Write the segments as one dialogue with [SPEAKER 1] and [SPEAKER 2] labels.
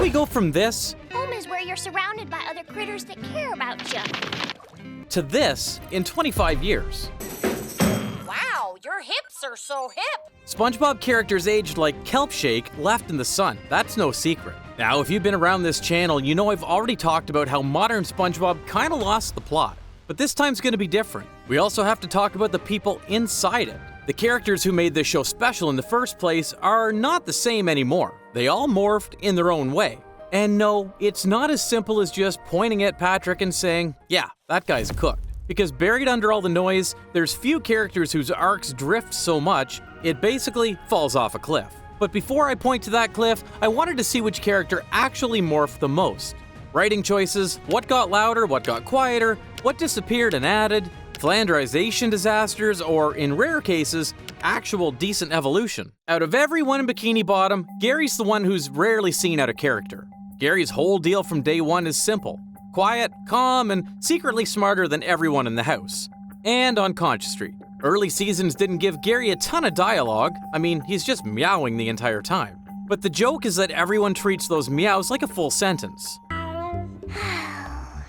[SPEAKER 1] we go from this
[SPEAKER 2] Home is where you're surrounded by other critters that care about you.
[SPEAKER 1] to this in 25 years?
[SPEAKER 3] Wow, your hips are so hip.
[SPEAKER 1] SpongeBob characters aged like kelp shake left in the sun. That's no secret. Now, if you've been around this channel, you know I've already talked about how modern SpongeBob kinda lost the plot. But this time's gonna be different. We also have to talk about the people inside it. The characters who made this show special in the first place are not the same anymore. They all morphed in their own way. And no, it's not as simple as just pointing at Patrick and saying, yeah, that guy's cooked. Because buried under all the noise, there's few characters whose arcs drift so much, it basically falls off a cliff. But before I point to that cliff, I wanted to see which character actually morphed the most. Writing choices, what got louder, what got quieter, what disappeared and added, flanderization disasters, or in rare cases, actual decent evolution. Out of everyone in Bikini Bottom, Gary's the one who's rarely seen out of character. Gary's whole deal from day one is simple. Quiet, calm, and secretly smarter than everyone in the house. And on Conch Street. Early seasons didn't give Gary a ton of dialogue. I mean, he's just meowing the entire time. But the joke is that everyone treats those meows like a full sentence.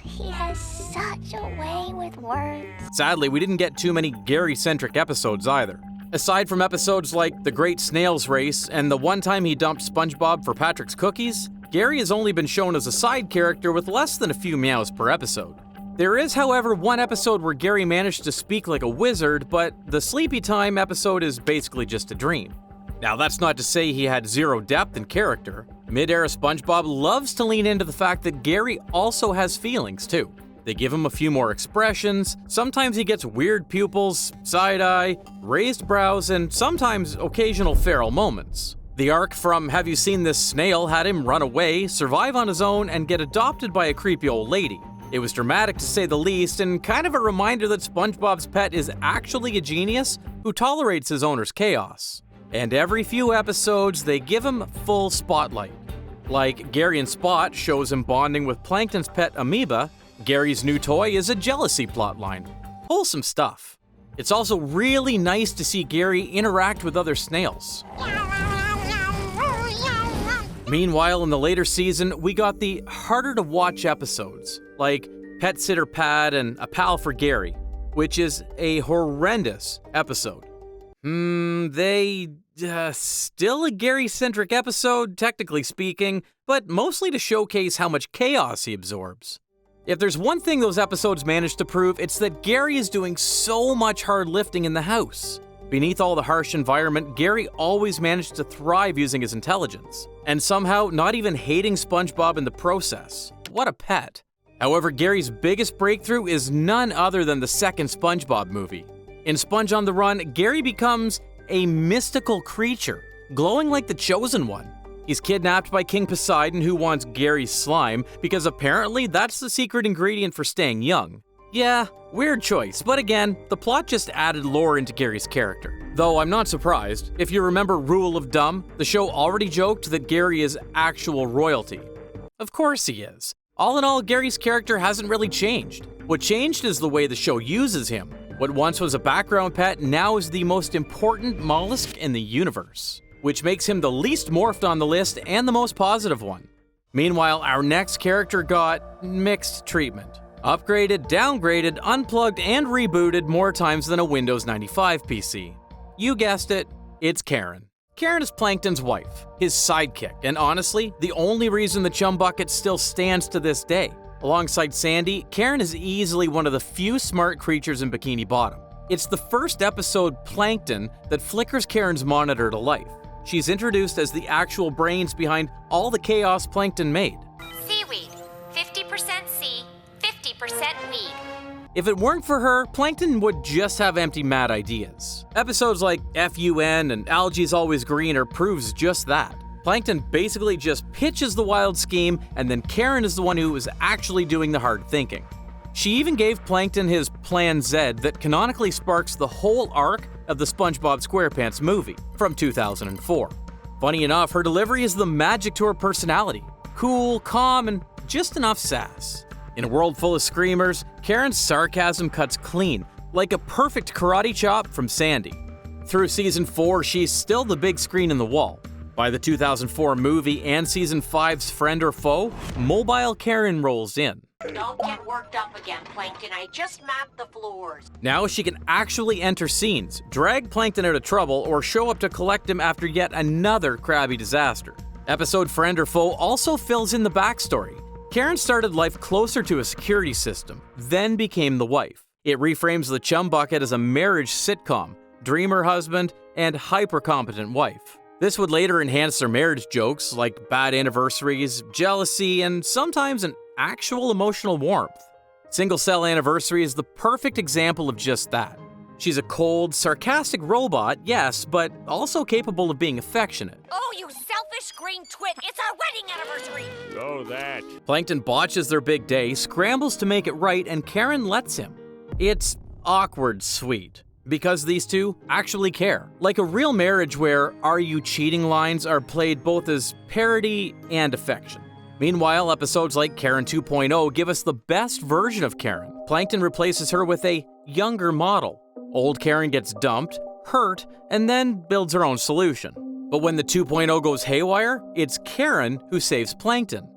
[SPEAKER 2] He has such a way with words.
[SPEAKER 1] Sadly, we didn't get too many Gary-centric episodes either. Aside from episodes like The Great Snails Race and the one time he dumped SpongeBob for Patrick's cookies, Gary has only been shown as a side character with less than a few meows per episode. There is, however, one episode where Gary managed to speak like a wizard, but the Sleepy Time episode is basically just a dream. Now, that's not to say he had zero depth in character. Mid-era SpongeBob loves to lean into the fact that Gary also has feelings, too. They give him a few more expressions, sometimes he gets weird pupils, side-eye, raised brows, and sometimes occasional feral moments. The arc from Have You Seen This Snail had him run away, survive on his own, and get adopted by a creepy old lady. It was dramatic to say the least, and kind of a reminder that SpongeBob's pet is actually a genius who tolerates his owner's chaos. And every few episodes, they give him full spotlight. Like Gary and Spot shows him bonding with Plankton's pet amoeba, Gary's new toy is a jealousy plotline. Wholesome stuff. It's also really nice to see Gary interact with other snails. Meanwhile, in the later season, we got the harder-to-watch episodes, like Pet Sitter Pad and A Pal for Gary, which is a horrendous episode. Still a Gary-centric episode, technically speaking, but mostly to showcase how much chaos he absorbs. If there's one thing those episodes managed to prove, it's that Gary is doing so much hard lifting in the house. Beneath all the harsh environment, Gary always managed to thrive using his intelligence, and somehow not even hating SpongeBob in the process. What a pet. However, Gary's biggest breakthrough is none other than the second SpongeBob movie. In Sponge on the Run, Gary becomes a mystical creature, glowing like the Chosen One. He's kidnapped by King Poseidon, who wants Gary's slime, because apparently that's the secret ingredient for staying young. Yeah, weird choice, but again, the plot just added lore into Gary's character. Though I'm not surprised. If you remember Rule of Dumb, the show already joked that Gary is actual royalty. Of course he is. All in all, Gary's character hasn't really changed. What changed is the way the show uses him. What once was a background pet now is the most important mollusk in the universe, which makes him the least morphed on the list and the most positive one. Meanwhile, our next character got mixed treatment. Upgraded, downgraded, unplugged, and rebooted more times than a Windows 95 PC. You guessed it, it's Karen. Karen is Plankton's wife, his sidekick, and honestly, the only reason the Chum Bucket still stands to this day. Alongside Sandy, Karen is easily one of the few smart creatures in Bikini Bottom. It's the first episode, Plankton, that flickers Karen's monitor to life. She's introduced as the actual brains behind all the chaos Plankton made.
[SPEAKER 2] Seaweed, 50% sea, 50% weed.
[SPEAKER 1] If it weren't for her, Plankton would just have empty mad ideas. Episodes like FUN and Algae's Always Greener proves just that. Plankton basically just pitches the wild scheme, and then Karen is the one who is actually doing the hard thinking. She even gave Plankton his Plan Z that canonically sparks the whole arc of the SpongeBob SquarePants movie from 2004. Funny enough, her delivery is the magic to her personality. Cool, calm, and just enough sass. In a world full of screamers, Karen's sarcasm cuts clean, like a perfect karate chop from Sandy. Through season 4, she's still the big screen in the wall. By the 2004 movie and Season 5's Friend or Foe, Mobile Karen rolls in.
[SPEAKER 3] Don't get worked up again, Plankton. I just mapped the floors.
[SPEAKER 1] Now she can actually enter scenes, drag Plankton out of trouble, or show up to collect him after yet another Krabby disaster. Episode Friend or Foe also fills in the backstory. Karen started life closer to a security system, then became the wife. It reframes the Chum Bucket as a marriage sitcom, dreamer husband, and hyper-competent wife. This would later enhance their marriage jokes like bad anniversaries, jealousy, and sometimes an actual emotional warmth. Single Cell Anniversary is the perfect example of just that. She's a cold, sarcastic robot, yes, but also capable of being affectionate.
[SPEAKER 3] Oh, you selfish green twit! It's our wedding anniversary!
[SPEAKER 4] Oh, that.
[SPEAKER 1] Plankton botches their big day, scrambles to make it right, and Karen lets him. It's awkward sweet, because these two actually care. Like a real marriage where "are you cheating" lines are played both as parody and affection. Meanwhile, episodes like Karen 2.0 give us the best version of Karen. Plankton replaces her with a younger model. Old Karen gets dumped, hurt, and then builds her own solution. But when the 2.0 goes haywire, it's Karen who saves Plankton.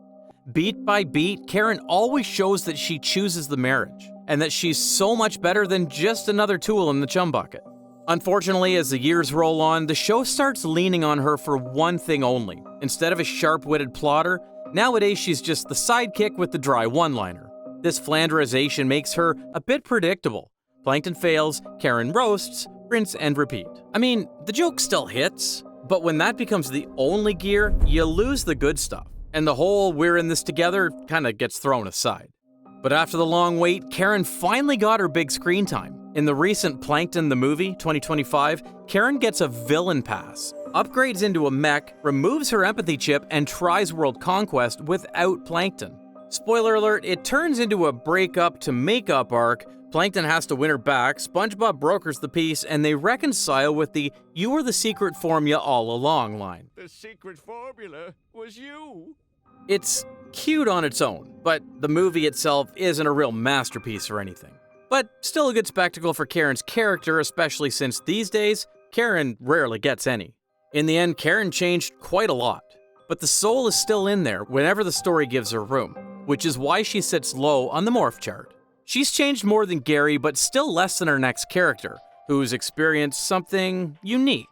[SPEAKER 1] Beat by beat, Karen always shows that she chooses the marriage, and that she's so much better than just another tool in the Chum Bucket. Unfortunately, as the years roll on, the show starts leaning on her for one thing only. Instead of a sharp-witted plotter, nowadays she's just the sidekick with the dry one-liner. This flanderization makes her a bit predictable. Plankton fails, Karen roasts, rinse and repeat. I mean, the joke still hits, but when that becomes the only gear, you lose the good stuff, and the whole "we're in this together" kinda gets thrown aside. But after the long wait, Karen finally got her big screen time. In the recent Plankton the Movie, 2025, Karen gets a villain pass, upgrades into a mech, removes her empathy chip, and tries world conquest without Plankton. Spoiler alert, it turns into a breakup to makeup arc. Plankton has to win her back, SpongeBob brokers the peace, and they reconcile with the "you were the secret formula all along" line.
[SPEAKER 4] The secret formula was you.
[SPEAKER 1] It's cute on its own, but the movie itself isn't a real masterpiece or anything. But still a good spectacle for Karen's character, especially since these days, Karen rarely gets any. In the end, Karen changed quite a lot, but the soul is still in there whenever the story gives her room, which is why she sits low on the morph chart. She's changed more than Gary, but still less than her next character, who's experienced something unique.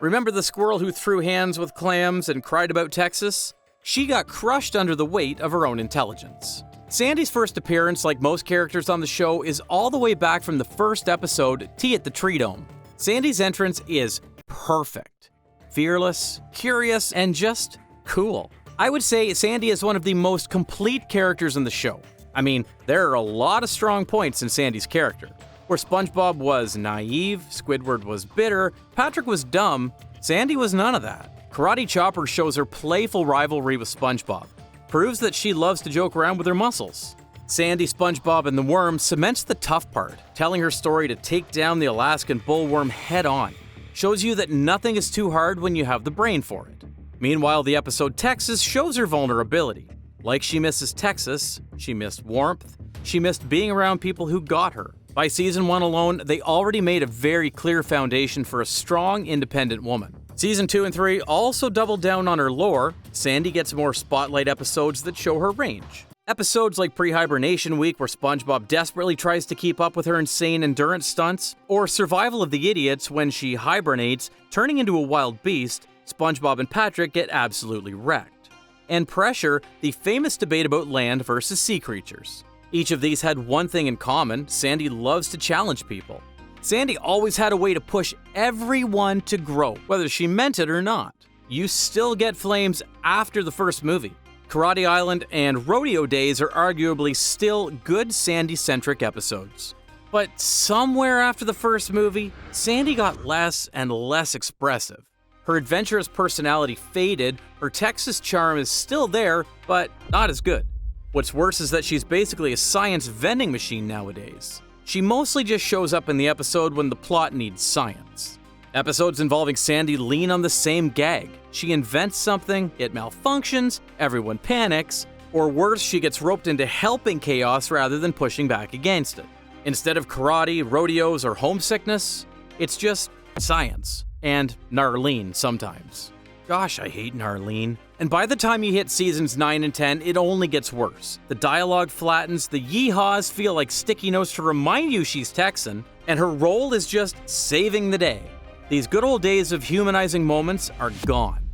[SPEAKER 1] Remember the squirrel who threw hands with clams and cried about Texas? She got crushed under the weight of her own intelligence. Sandy's first appearance, like most characters on the show, is all the way back from the first episode, Tea at the Tree Dome. Sandy's entrance is perfect. Fearless, curious, and just cool. I would say Sandy is one of the most complete characters in the show. I mean, there are a lot of strong points in Sandy's character. Where SpongeBob was naive, Squidward was bitter, Patrick was dumb, Sandy was none of that. Karate Chopper shows her playful rivalry with SpongeBob, proves that she loves to joke around with her muscles. Sandy, SpongeBob, and the Worm cements the tough part, telling her story to take down the Alaskan bullworm head on. Shows you that nothing is too hard when you have the brain for it. Meanwhile, the episode Texas shows her vulnerability. Like she misses Texas, she missed warmth, she missed being around people who got her. By season 1 alone, they already made a very clear foundation for a strong, independent woman. Season 2 and 3 also doubled down on her lore. Sandy gets more spotlight episodes that show her range. Episodes like Pre-Hibernation Week, where SpongeBob desperately tries to keep up with her insane endurance stunts, or Survival of the Idiots when she hibernates, turning into a wild beast, SpongeBob and Patrick get absolutely wrecked. And Pressure, the famous debate about land versus sea creatures. Each of these had one thing in common: Sandy loves to challenge people. Sandy always had a way to push everyone to grow, whether she meant it or not. You still get flames after the first movie. Karate Island and Rodeo Days are arguably still good Sandy-centric episodes. But somewhere after the first movie, Sandy got less and less expressive. Her adventurous personality faded, her Texas charm is still there, but not as good. What's worse is that she's basically a science vending machine nowadays. She mostly just shows up in the episode when the plot needs science. Episodes involving Sandy lean on the same gag. She invents something, it malfunctions, everyone panics, or worse, she gets roped into helping chaos rather than pushing back against it. Instead of karate, rodeos, or homesickness, it's just science. And Narlene sometimes. Gosh, I hate Narlene. And by the time you hit seasons 9 and 10, it only gets worse. The dialogue flattens, the yeehaws feel like sticky notes to remind you she's Texan, and her role is just saving the day. These good old days of humanizing moments are gone.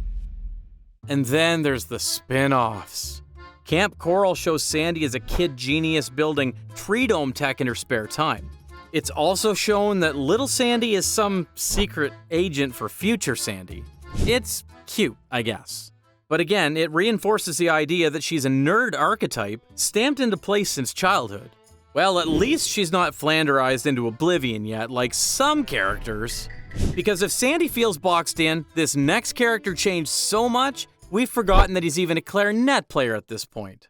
[SPEAKER 1] And then there's the spin-offs. Camp Coral shows Sandy as a kid genius building tree dome tech in her spare time. It's also shown that little Sandy is some secret agent for future Sandy. It's cute, I guess. But again, it reinforces the idea that she's a nerd archetype stamped into place since childhood. Well, at least she's not flanderized into oblivion yet, like some characters. Because if Sandy feels boxed in, this next character changed so much, we've forgotten that he's even a clarinet player at this point.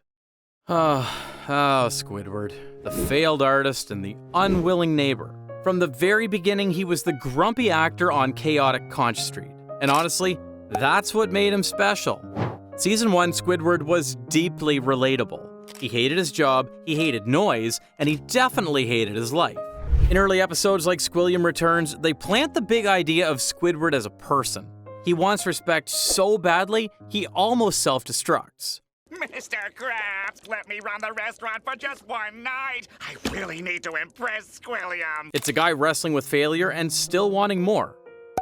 [SPEAKER 1] Squidward, the failed artist and the unwilling neighbor. From the very beginning, he was the grumpy actor on chaotic Conch Street. And honestly, that's what made him special. Season 1, Squidward was deeply relatable. He hated his job, he hated noise, and he definitely hated his life. In early episodes like Squilliam Returns, they plant the big idea of Squidward as a person. He wants respect so badly, he almost self-destructs.
[SPEAKER 5] Mr. Krabs, let me run the restaurant for just one night. I really need to impress Squilliam.
[SPEAKER 1] It's a guy wrestling with failure and still wanting more.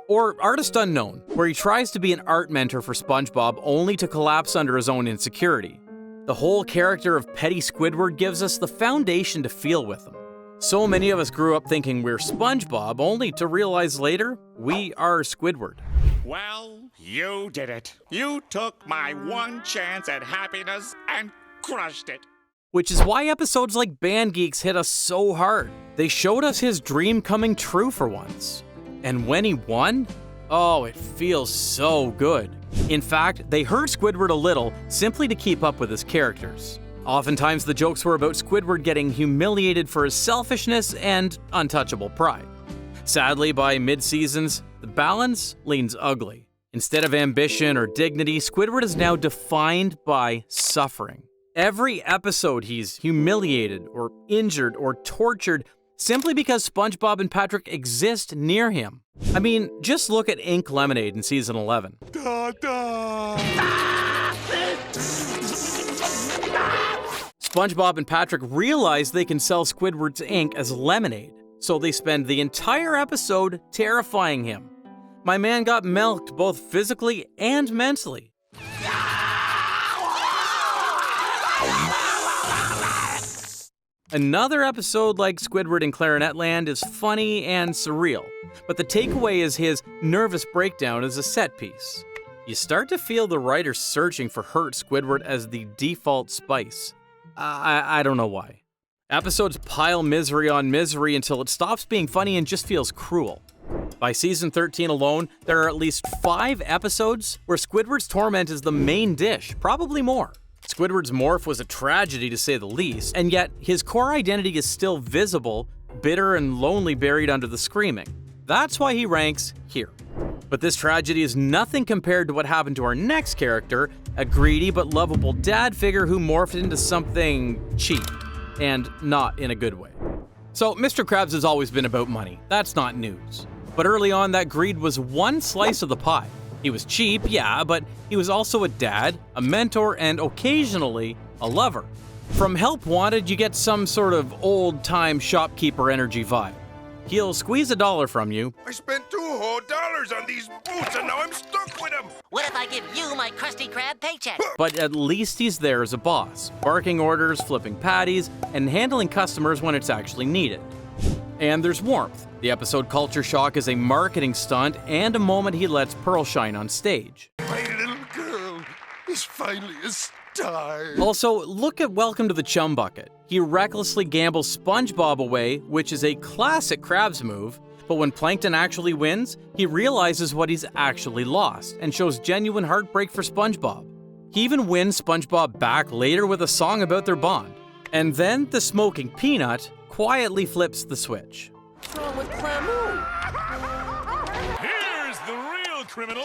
[SPEAKER 1] Or Artist Unknown, where he tries to be an art mentor for SpongeBob only to collapse under his own insecurity. The whole character of Petty Squidward gives us the foundation to feel with him. So many of us grew up thinking we're SpongeBob only to realize later we are Squidward.
[SPEAKER 5] Well, you did it. You took my one chance at happiness and crushed it.
[SPEAKER 1] Which is why episodes like Band Geeks hit us so hard. They showed us his dream coming true for once. And when he won, oh, it feels so good. In fact, they hurt Squidward a little simply to keep up with his characters. Oftentimes the jokes were about Squidward getting humiliated for his selfishness and untouchable pride. Sadly, by mid-seasons, the balance leans ugly. Instead of ambition or dignity, Squidward is now defined by suffering. Every episode he's humiliated or injured or tortured simply because SpongeBob and Patrick exist near him. I mean, just look at Ink Lemonade in season 11. SpongeBob and Patrick realize they can sell Squidward's ink as lemonade, so they spend the entire episode terrifying him. My man got milked both physically and mentally. Another episode like Squidward in Clarinet Land is funny and surreal, but the takeaway is his nervous breakdown as a set piece. You start to feel the writer searching for hurt Squidward as the default spice. I don't know why. Episodes pile misery on misery until it stops being funny and just feels cruel. By season 13 alone, there are at least 5 episodes where Squidward's torment is the main dish, probably more. Squidward's morph was a tragedy to say the least, and yet his core identity is still visible, bitter and lonely buried under the screaming. That's why he ranks here. But this tragedy is nothing compared to what happened to our next character, a greedy but lovable dad figure who morphed into something cheap, and not in a good way. So Mr. Krabs has always been about money, that's not news. But early on, that greed was one slice of the pie. He was cheap, yeah, but he was also a dad, a mentor, and occasionally a lover. From Help Wanted, you get some sort of old-time shopkeeper energy vibe. He'll squeeze $1 from you.
[SPEAKER 6] I spent $2 whole on these boots and now I'm stuck with them.
[SPEAKER 7] What if I give you my Krusty Krab paycheck?
[SPEAKER 1] But at least he's there as a boss, barking orders, flipping patties, and handling customers when it's actually needed. And there's warmth. The episode Culture Shock is a marketing stunt and a moment he lets Pearl shine on stage.
[SPEAKER 6] My little girl is finally a star.
[SPEAKER 1] Also, look at Welcome to the Chum Bucket. He recklessly gambles SpongeBob away, which is a classic Krabs move, but when Plankton actually wins, he realizes what he's actually lost and shows genuine heartbreak for SpongeBob. He even wins SpongeBob back later with a song about their bond. And then the smoking peanut quietly flips the switch.
[SPEAKER 7] What's wrong with Clamu?
[SPEAKER 4] Here's the real criminal.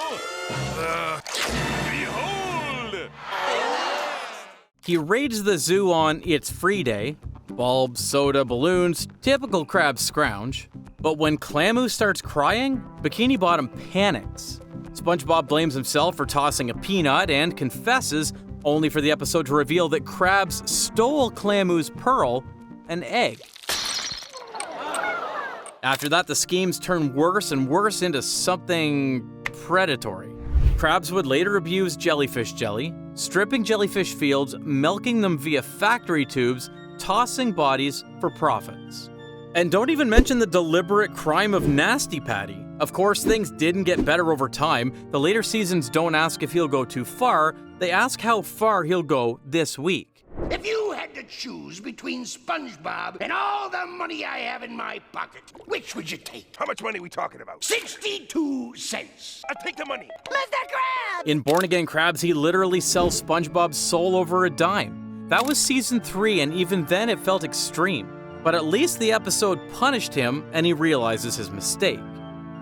[SPEAKER 4] Behold!
[SPEAKER 1] He raids the zoo on It's Free Day. Bulbs, soda, balloons, typical Krabs scrounge. But when Clamu starts crying, Bikini Bottom panics. SpongeBob blames himself for tossing a peanut and confesses, only for the episode to reveal that Krabs stole Clamoo's pearl, an egg. After that, the schemes turn worse and worse into something predatory. Krabs would later abuse jellyfish jelly, stripping jellyfish fields, milking them via factory tubes, tossing bodies for profits. And don't even mention the deliberate crime of Nasty Patty. Of course, things didn't get better over time. The later seasons don't ask if he'll go too far, they ask how far he'll go this week.
[SPEAKER 8] If you had to choose between SpongeBob and all the money I have in my pocket, which would you take?
[SPEAKER 6] How much money are we talking about?
[SPEAKER 8] 62 cents.
[SPEAKER 6] I'll take the money.
[SPEAKER 2] Mr. Krabs!
[SPEAKER 1] In Born Again Krabs, he literally sells SpongeBob's soul over a dime. That was season 3, and even then it felt extreme. But at least the episode punished him, and he realizes his mistake.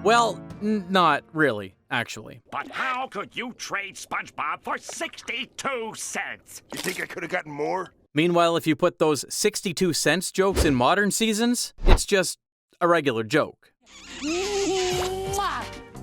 [SPEAKER 1] Well, not really, actually.
[SPEAKER 5] But how could you trade SpongeBob for 62 cents?
[SPEAKER 6] You think I could have gotten more?
[SPEAKER 1] Meanwhile, if you put those 62 cents jokes in modern seasons, it's just a regular joke.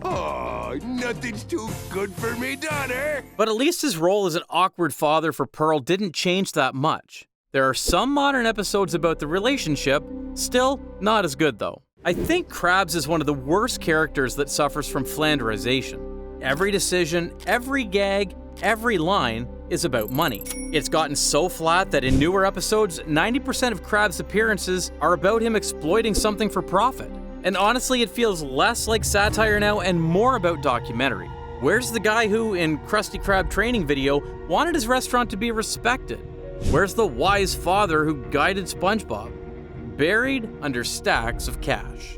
[SPEAKER 6] Oh, nothing's too good for me, daughter.
[SPEAKER 1] But at least his role as an awkward father for Pearl didn't change that much. There are some modern episodes about the relationship, still not as good though. I think Krabs is one of the worst characters that suffers from flanderization. Every decision, every gag, every line is about money. It's gotten so flat that in newer episodes, 90% of Krabs' appearances are about him exploiting something for profit. And honestly, it feels less like satire now and more about documentary. Where's the guy who, in Krusty Krab training video, wanted his restaurant to be respected? Where's the wise father who guided SpongeBob? Buried under stacks of cash.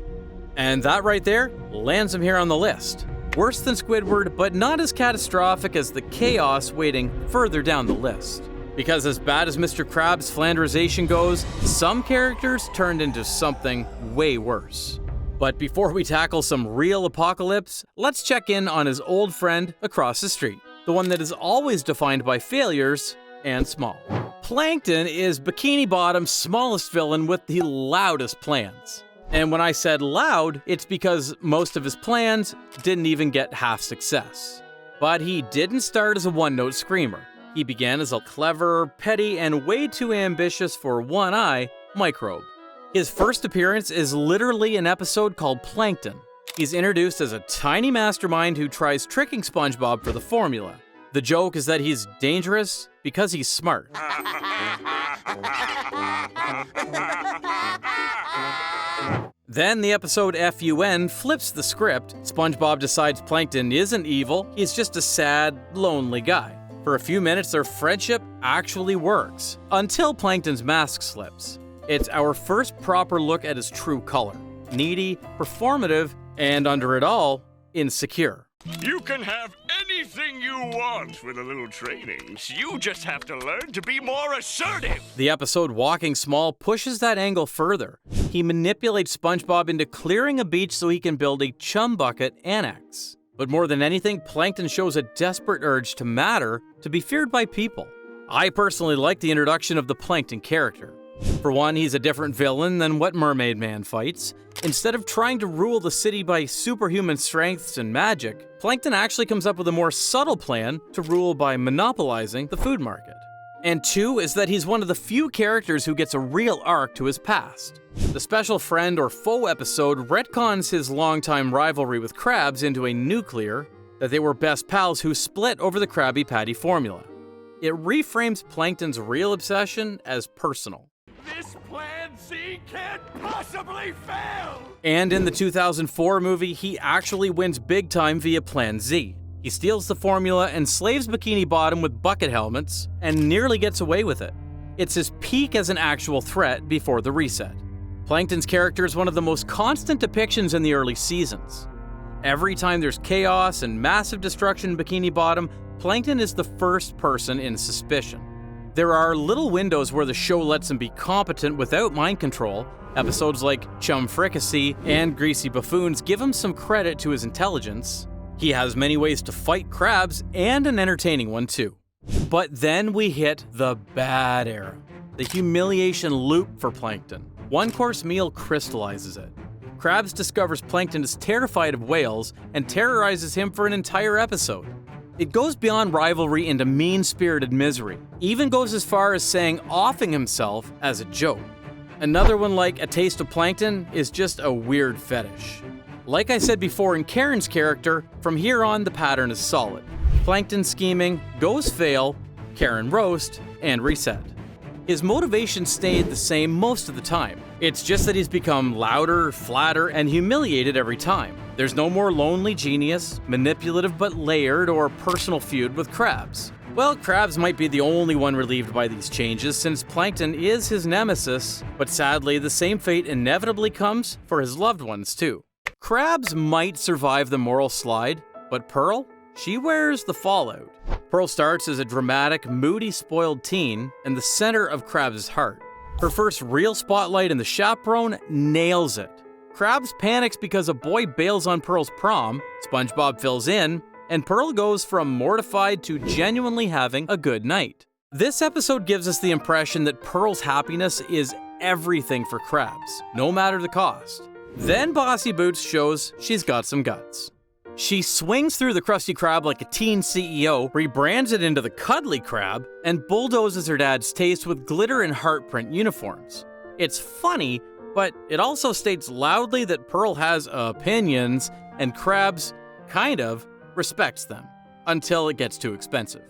[SPEAKER 1] And that right there lands him here on the list. Worse than Squidward, but not as catastrophic as the chaos waiting further down the list. Because as bad as Mr. Krabs' flanderization goes, some characters turned into something way worse. But before we tackle some real apocalypse, let's check in on his old friend across the street. The one that is always defined by failures and small. Plankton is Bikini Bottom's smallest villain with the loudest plans. And when I said loud, it's because most of his plans didn't even get half success. But he didn't start as a one-note screamer. He began as a clever, petty, and way too ambitious for one eye microbe. His first appearance is literally an episode called Plankton. He's introduced as a tiny mastermind who tries tricking SpongeBob for the formula. The joke is that he's dangerous because he's smart. Then the episode FUN flips the script. SpongeBob decides Plankton isn't evil, he's just a sad, lonely guy. For a few minutes, their friendship actually works, until Plankton's mask slips. It's our first proper look at his true color. Needy, performative, and under it all, insecure.
[SPEAKER 4] You can have anything you want with a little training. You just have to learn to be more assertive.
[SPEAKER 1] The episode Walking Small pushes that angle further. He manipulates SpongeBob into clearing a beach so he can build a chum bucket annex. But more than anything, Plankton shows a desperate urge to matter, to be feared by people. I personally like the introduction of the Plankton character. For one, he's a different villain than what Mermaid Man fights. Instead of trying to rule the city by superhuman strengths and magic, Plankton actually comes up with a more subtle plan to rule by monopolizing the food market. And two is that he's one of the few characters who gets a real arc to his past. The special friend or foe episode retcons his longtime rivalry with Krabs into a nuclear, that they were best pals who split over the Krabby Patty formula. It reframes Plankton's real obsession as personal.
[SPEAKER 4] This plan Z can't possibly fail!
[SPEAKER 1] And in the 2004 movie, he actually wins big time via Plan Z. He steals the formula, enslaves Bikini Bottom with bucket helmets, and nearly gets away with it. It's his peak as an actual threat before the reset. Plankton's character is one of the most constant depictions in the early seasons. Every time there's chaos and massive destruction in Bikini Bottom, Plankton is the first person in suspicion. There are little windows where the show lets him be competent without mind control. Episodes like Chum Fricassee and Greasy Buffoons give him some credit to his intelligence. He has many ways to fight Krabs, and an entertaining one too. But then we hit the bad era, the humiliation loop for Plankton. One-course meal crystallizes it. Krabs discovers Plankton is terrified of whales and terrorizes him for an entire episode. It goes beyond rivalry into mean-spirited misery, even goes as far as saying offing himself as a joke. Another one like A Taste of Plankton is just a weird fetish. Like I said before in Karen's character, from here on the pattern is solid. Plankton scheming, goes fail, Karen roast, and reset. His motivation stayed the same most of the time. It's just that he's become louder, flatter, and humiliated every time. There's no more lonely genius, manipulative but layered, or personal feud with Krabs. Well, Krabs might be the only one relieved by these changes since Plankton is his nemesis, but sadly the same fate inevitably comes for his loved ones too. Krabs might survive the moral slide, but Pearl? She wears the fallout. Pearl starts as a dramatic, moody, spoiled teen and the center of Krabs' heart. Her first real spotlight in The Chaperone nails it. Krabs panics because a boy bails on Pearl's prom, SpongeBob fills in, and Pearl goes from mortified to genuinely having a good night. This episode gives us the impression that Pearl's happiness is everything for Krabs, no matter the cost. Then Bossy Boots shows she's got some guts. She swings through the Krusty Krab like a teen CEO, rebrands it into the Cuddly Krab, and bulldozes her dad's taste with glitter and heartprint uniforms. It's funny, but it also states loudly that Pearl has opinions, and Krabs, kind of, respects them, until it gets too expensive.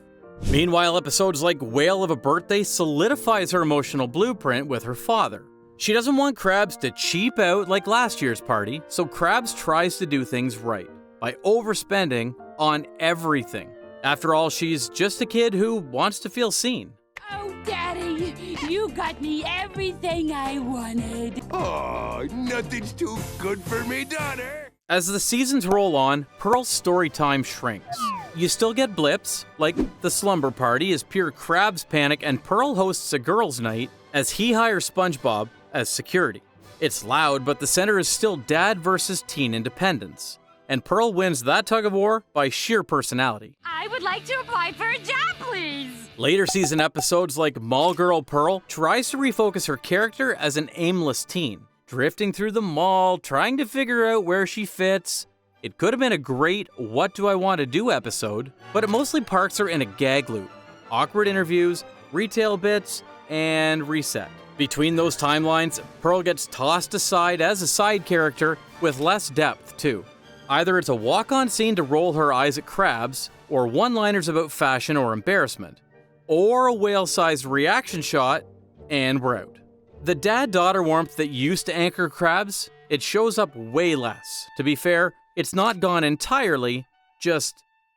[SPEAKER 1] Meanwhile, episodes like Whale of a Birthday solidifies her emotional blueprint with her father. She doesn't want Krabs to cheap out like last year's party, so Krabs tries to do things right by overspending on everything. After all, she's just a kid who wants to feel seen.
[SPEAKER 9] Oh, Daddy, you got me everything I wanted.
[SPEAKER 6] Oh, nothing's too good for me, daughter.
[SPEAKER 1] As the seasons roll on, Pearl's story time shrinks. You still get blips, like the slumber party is pure Krabs panic and Pearl hosts a girls' night as he hires SpongeBob as security. It's loud, but the center is still dad versus teen independence. And Pearl wins that tug of war by sheer personality.
[SPEAKER 9] I would like to apply for a job, please.
[SPEAKER 1] Later season episodes like Mall Girl Pearl tries to refocus her character as an aimless teen, drifting through the mall, trying to figure out where she fits. It could have been a great What Do I Want to Do episode, but it mostly parks her in a gag loop. Awkward interviews, retail bits, and reset. Between those timelines, Pearl gets tossed aside as a side character with less depth too. Either it's a walk-on scene to roll her eyes at Krabs, or one-liners about fashion or embarrassment, or a whale-sized reaction shot, and we're out. The dad-daughter warmth that used to anchor Krabs, it shows up way less. To be fair, it's not gone entirely, just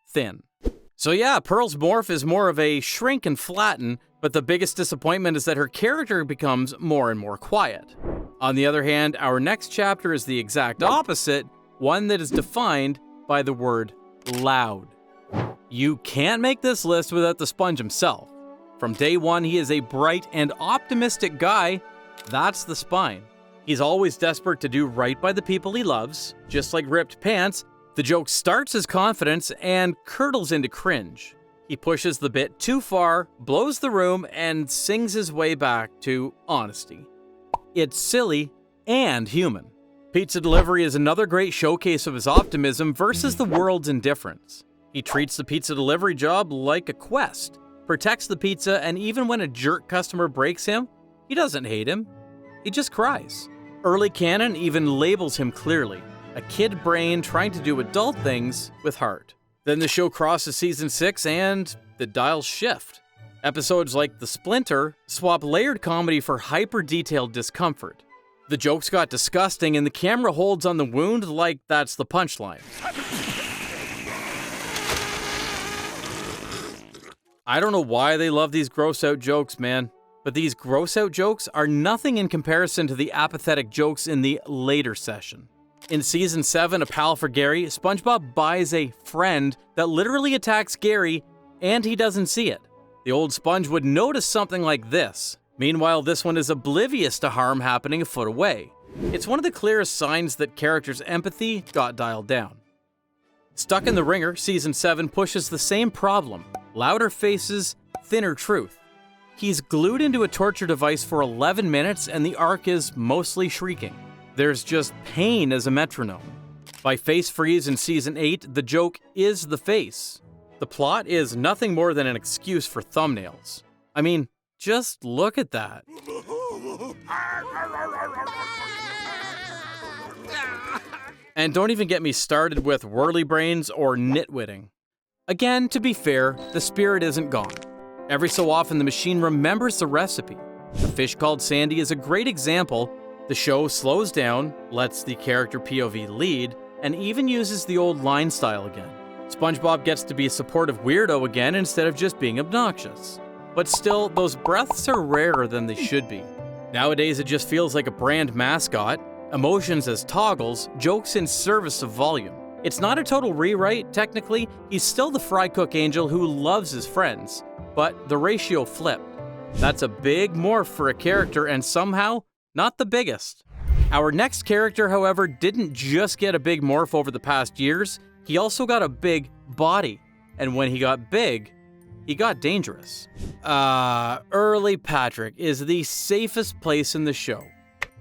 [SPEAKER 1] thin. So yeah, Pearl's morph is more of a shrink and flatten, but the biggest disappointment is that her character becomes more and more quiet. On the other hand, our next chapter is the exact opposite, one that is defined by the word loud. You can't make this list without the Sponge himself. From day one, he is a bright and optimistic guy. That's the Spine. He's always desperate to do right by the people he loves. Just like ripped pants, the joke starts as confidence and curdles into cringe. He pushes the bit too far, blows the room, and sings his way back to honesty. It's silly and human. Pizza delivery is another great showcase of his optimism versus the world's indifference. He treats the pizza delivery job like a quest, protects the pizza, and even when a jerk customer breaks him, he doesn't hate him, he just cries. Early canon even labels him clearly, a kid brain trying to do adult things with heart. Then the show crosses season 6 and the dials shift. Episodes like The Splinter swap layered comedy for hyper-detailed discomfort. The jokes got disgusting and the camera holds on the wound like that's the punchline. I don't know why they love these gross out jokes, man, but these gross out jokes are nothing in comparison to the apathetic jokes in the later session. In season 7, A Pal for Gary, SpongeBob buys a friend that literally attacks Gary and he doesn't see it. The old Sponge would notice something like this. Meanwhile, this one is oblivious to harm happening a foot away. It's one of the clearest signs that characters' empathy got dialed down. Stuck in the Ringer, Season 7 pushes the same problem. Louder faces, thinner truth. He's glued into a torture device for 11 minutes and the arc is mostly shrieking. There's just pain as a metronome. By face freeze in Season 8, the joke is the face. The plot is nothing more than an excuse for thumbnails. I mean, just look at that. And don't even get me started with whirly brains or nitwitting. Again, to be fair, the spirit isn't gone. Every so often the machine remembers the recipe. A fish called Sandy is a great example. The show slows down, lets the character POV lead, and even uses the old line style again. SpongeBob gets to be a supportive weirdo again instead of just being obnoxious. But still, those breaths are rarer than they should be. Nowadays it just feels like a brand mascot, emotions as toggles, jokes in service of volume. It's not a total rewrite, technically. He's still the fry cook angel who loves his friends, but the ratio flipped. That's a big morph for a character and somehow not the biggest. Our next character, however, didn't just get a big morph over the past years, he also got a big body. And when he got big, he got dangerous. Early Patrick is the safest place in the show.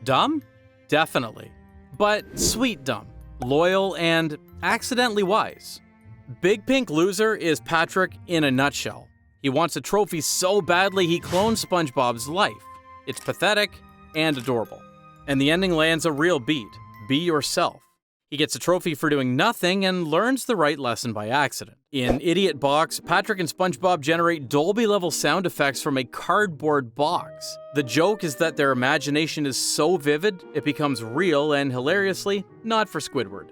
[SPEAKER 1] Dumb? Definitely. But sweet dumb, loyal, and accidentally wise. Big Pink Loser is Patrick in a nutshell. He wants a trophy so badly he clones SpongeBob's life. It's pathetic and adorable. And the ending lands a real beat. Be yourself. He gets a trophy for doing nothing and learns the right lesson by accident. In Idiot Box, Patrick and SpongeBob generate Dolby-level sound effects from a cardboard box. The joke is that their imagination is so vivid, it becomes real and, hilariously, not for Squidward.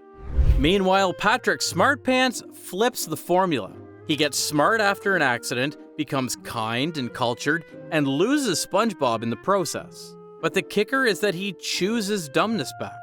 [SPEAKER 1] Meanwhile, Patrick Smartpants flips the formula. He gets smart after an accident, becomes kind and cultured, and loses SpongeBob in the process. But the kicker is that he chooses dumbness back,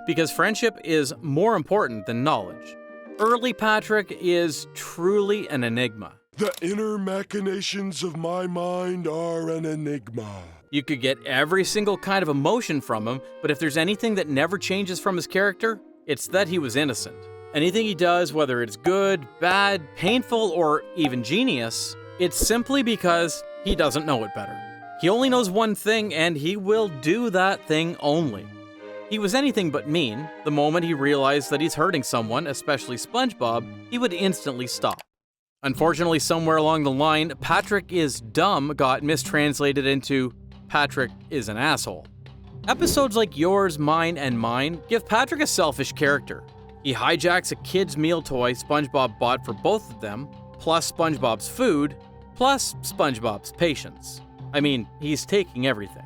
[SPEAKER 1] because friendship is more important than knowledge. Early Patrick is truly an enigma.
[SPEAKER 6] The inner machinations of my mind are an enigma.
[SPEAKER 1] You could get every single kind of emotion from him, but if there's anything that never changes from his character, it's that he was innocent. Anything he does, whether it's good, bad, painful, or even genius, it's simply because he doesn't know it better. He only knows one thing, and he will do that thing only. He was anything but mean. The moment he realized that he's hurting someone, especially SpongeBob, he would instantly stop. Unfortunately, somewhere along the line, Patrick is dumb got mistranslated into Patrick is an asshole. Episodes like Yours, Mine, and Mine give Patrick a selfish character. He hijacks a kid's meal toy SpongeBob bought for both of them, plus SpongeBob's food, plus SpongeBob's patience. I mean, he's taking everything.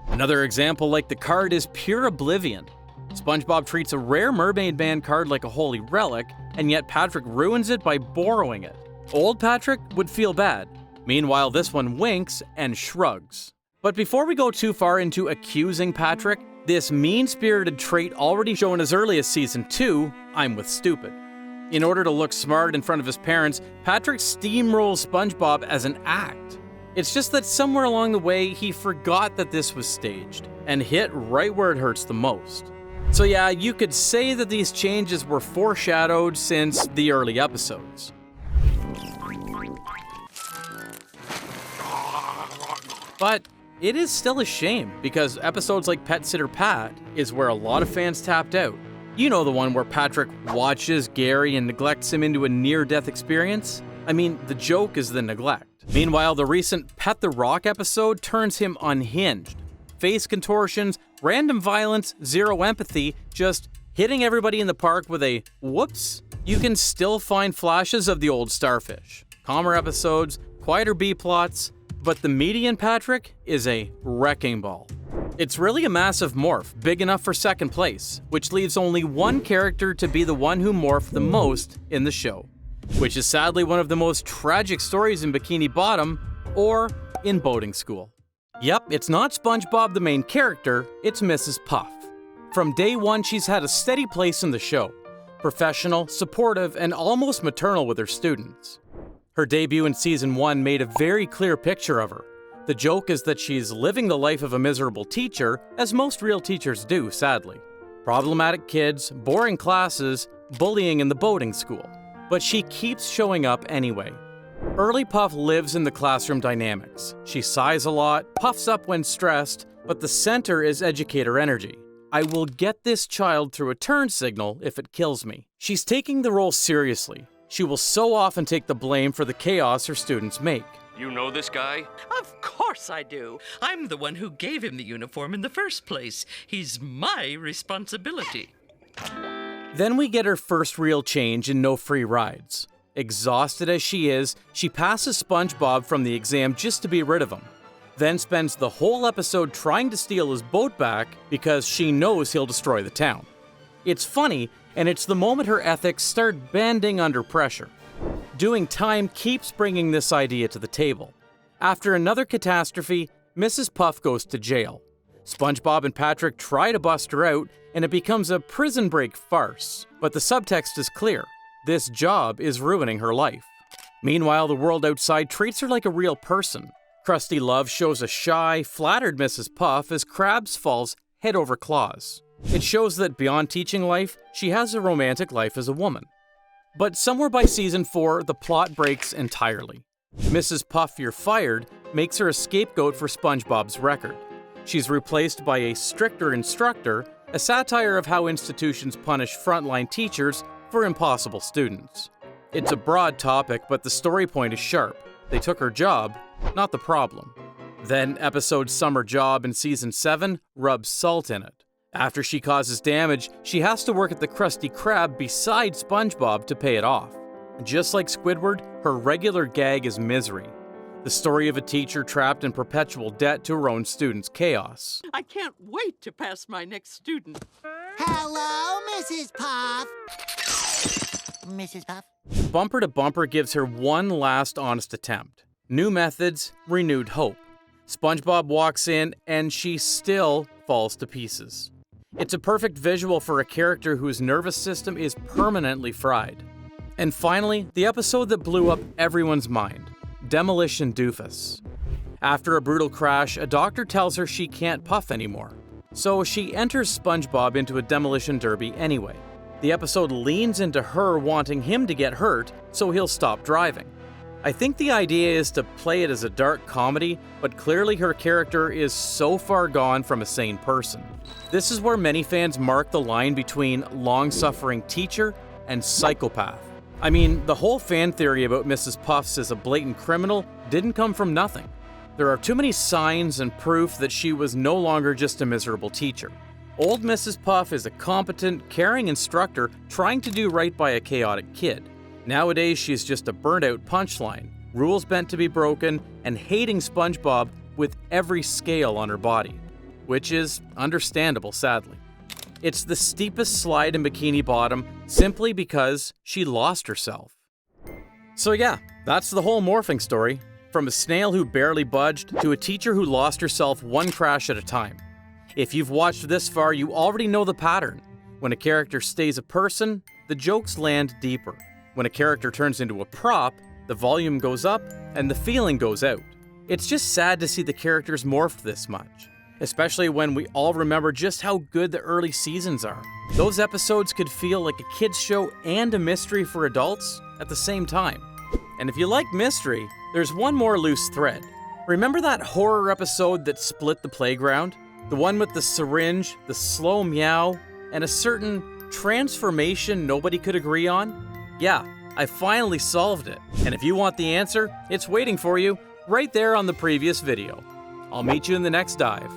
[SPEAKER 1] Another example like the card is pure oblivion. SpongeBob treats a rare Mermaid Man card like a holy relic, and yet Patrick ruins it by borrowing it. Old Patrick would feel bad. Meanwhile, this one winks and shrugs. But before we go too far into accusing Patrick, this mean-spirited trait already shown as early as Season 2, I'm with stupid. In order to look smart in front of his parents, Patrick steamrolls SpongeBob as an act. It's just that somewhere along the way, he forgot that this was staged, and hit right where it hurts the most. So yeah, you could say that these changes were foreshadowed since the early episodes. But it is still a shame, because episodes like Pet Sitter Pat is where a lot of fans tapped out. You know, the one where Patrick watches Gary and neglects him into a near-death experience? I mean, the joke is the neglect. Meanwhile, the recent Pet the Rock episode turns him unhinged. Face contortions, random violence, zero empathy, just hitting everybody in the park with a whoops. You can still find flashes of the old starfish, calmer episodes, quieter B-plots, but the median Patrick is a wrecking ball. It's really a massive morph, big enough for second place, which leaves only one character to be the one who morphed the most in the show, which is sadly one of the most tragic stories in Bikini Bottom or in boating school. Yep, it's not SpongeBob the main character, it's Mrs. Puff. From day one, she's had a steady place in the show, professional, supportive, and almost maternal with her students. Her debut in Season 1 made a very clear picture of her. The joke is that she's living the life of a miserable teacher, as most real teachers do, sadly. Problematic kids, boring classes, bullying in the boating school. But she keeps showing up anyway. Early Puff lives in the classroom dynamics. She sighs a lot, puffs up when stressed, but the center is educator energy. I will get this child through a turn signal if it kills me. She's taking the role seriously. She will so often take the blame for the chaos her students make.
[SPEAKER 4] You know this guy?
[SPEAKER 10] Of course I do. I'm the one who gave him the uniform in the first place. He's my responsibility.
[SPEAKER 1] Then we get her first real change in No Free Rides. Exhausted as she is, she passes SpongeBob from the exam just to be rid of him. Then spends the whole episode trying to steal his boat back because she knows he'll destroy the town. It's funny, and it's the moment her ethics start bending under pressure. Doing time keeps bringing this idea to the table. After another catastrophe, Mrs. Puff goes to jail. SpongeBob and Patrick try to bust her out, and it becomes a prison break farce. But the subtext is clear. This job is ruining her life. Meanwhile, the world outside treats her like a real person. Krusty Love shows a shy, flattered Mrs. Puff as Krabs falls head over claws. It shows that beyond teaching life, she has a romantic life as a woman. But somewhere by season 4, the plot breaks entirely. Mrs. Puff, You're Fired makes her a scapegoat for SpongeBob's record. She's replaced by a stricter instructor, a satire of how institutions punish frontline teachers for impossible students. It's a broad topic, but the story point is sharp. They took her job, not the problem. Then episode Summer Job in season 7 rubs salt in it. After she causes damage, she has to work at the Krusty Krab beside SpongeBob to pay it off. Just like Squidward, her regular gag is misery. The story of a teacher trapped in perpetual debt to her own students' chaos.
[SPEAKER 10] I can't wait to pass my next student.
[SPEAKER 7] Hello, Mrs. Puff. Mrs. Puff?
[SPEAKER 1] Bumper to Bumper gives her one last honest attempt. New methods, renewed hope. SpongeBob walks in, and she still falls to pieces. It's a perfect visual for a character whose nervous system is permanently fried. And finally, the episode that blew up everyone's mind. Demolition Doofus. After a brutal crash, a doctor tells her she can't puff anymore. So she enters SpongeBob into a demolition derby anyway. The episode leans into her wanting him to get hurt so he'll stop driving. I think the idea is to play it as a dark comedy, but clearly her character is so far gone from a sane person. This is where many fans mark the line between long-suffering teacher and psychopath. I mean, the whole fan theory about Mrs. Puffs as a blatant criminal didn't come from nothing. There are too many signs and proof that she was no longer just a miserable teacher. Old Mrs. Puff is a competent, caring instructor trying to do right by a chaotic kid. Nowadays, she's just a burnt-out punchline, rules bent to be broken, and hating SpongeBob with every scale on her body. Which is understandable, sadly. It's the steepest slide in Bikini Bottom simply because she lost herself. So yeah, that's the whole morphing story. From a snail who barely budged to a teacher who lost herself one crash at a time. If you've watched this far, you already know the pattern. When a character stays a person, the jokes land deeper. When a character turns into a prop, the volume goes up and the feeling goes out. It's just sad to see the characters morphed this much. Especially when we all remember just how good the early seasons are. Those episodes could feel like a kids show and a mystery for adults at the same time. And if you like mystery, there's one more loose thread. Remember that horror episode that split the playground? The one with the syringe, the slow meow, and a certain transformation nobody could agree on? Yeah, I finally solved it. And if you want the answer, it's waiting for you right there on the previous video. I'll meet you in the next dive.